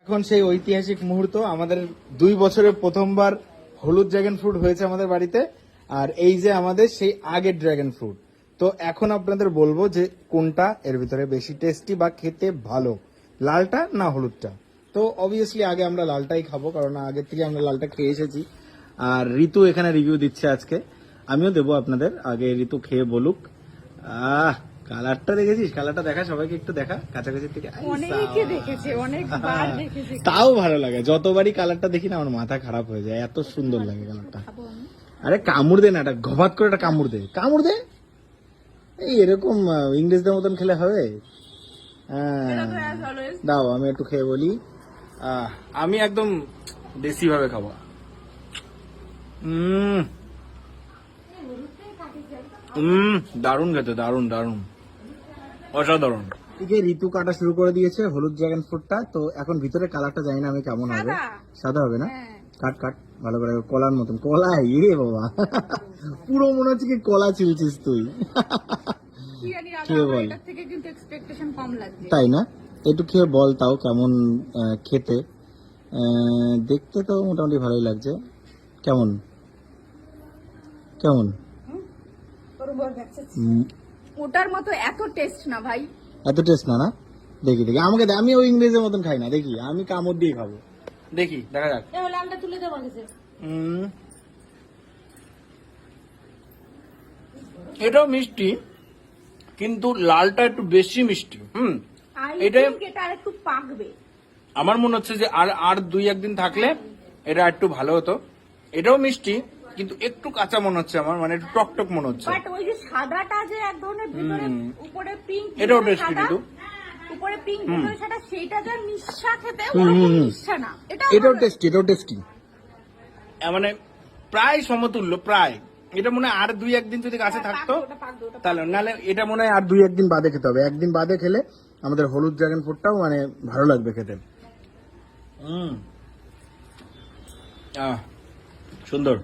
এখন সেই ঐতিহাসিক মুহূর্ত, আমাদের 2 বছরে প্রথমবার হলুদ ড্রাগন ফ্রুট হয়েছে আমাদের বাড়িতে। আর এই যে আমাদের সেই আগের ড্রাগন ফ্রুট। তো এখন আপনাদের বলবো যে কোনটা এর ভিতরে বেশি টেস্টি বা খেতে ভালো, লালটা না হলুদটা। তো অবভিয়াসলি আগে আমরা লালটাই খাবো, কারণ আগের থেকে আমরা লালটা খেয়ে এসেছি। আর ঋতু এখানে রিভিউ দিচ্ছে আজকে, আমিও দেবো আপনাদের। আগে ঋতু খেয়ে বলুক। কালারটা দেখেছিস? কালারটা দেখা, সবাইকে একটু দেখা কাছাকাছি থেকে। অনেকে দেখেছে, অনেকবার দেখেছে। তাও ভালো লাগে, যতবারই কালারটা দেখি না আমার মাথা খারাপ হয়ে যায়, এত সুন্দর লাগে কালারটা। আরে কামড় দে না, এটা ঘবাত করে একটা কামড় দে, কামড় দে। এই এরকম ইংরেজদের মতন খেলে হবে? দাও আমি একটু খেয়ে বলি। আমি একদম দেশি ভাবে খাবো। দারুণ খেতে, দারুণ দারুণ, অসাধারণ। এদিকে ঋতু কাটা শুরু করে দিয়েছে হলুদ ড্রাগন ফ্রুটটা। তো এখন ভিতরে কালারটা জানি না আমি কেমন হবে। সাদা হবে না? কাট কাট ভালো করে, কলার মতন। কলা? ইয়ে বাবা, পুরো মনে হচ্ছে কি কলা চিলছিস তুই। খেয়ে বল। তাই না? একটু খেয়ে বল তাও কেমন খেতে। দেখতে তো মোটামুটি ভালোই লাগছে। কেমন কেমন? ওটার মতো এত টেস্ট না ভাই, এত টেস্ট না? না দেখি দেখি, আমাকে দে, আমি ওই ইংরেজের মতন খাই না, দেখি আমি কামড় দিয়ে খাবো, দেখি দেখা যাক। এটাও মিষ্টি, কিন্তু লালটা একটু বেশি মিষ্টি। এটা একটু পাকবে। আমার মনে হচ্ছে যে আর 2-1 দিন থাকলে এটা একটু ভালো হতো। এটাও মিষ্টি, কিন্তু একটু কাঁচা মনে হচ্ছে আমার, মানে একটু টকটক মনে হচ্ছে। বাট ওই যে সাদাটা যে এক ধরনের ভিতরে উপরে পিঙ্ক, এটাও টেস্টি, কিন্তু উপরে পিঙ্ক ভিতরে সাদা, সেটা যা মিষ্টি খেতে, ওরকম মিষ্টি না। এটাও টেস্টি, এটাও টেস্টি, মানে প্রায় সমতুল্য, প্রায়। এটা মনে হয় আর 2-1 দিন যদি কাছে থাকতো তাহলে, নাহলে এটা মনে হয় আর 2-1 দিন বাদে খেতে হবে। একদিন বাদে খেলে আমাদের হলুদ ড্রাগন ফ্রুটটাও মানে ভালো লাগবে খেতে। সুন্দর।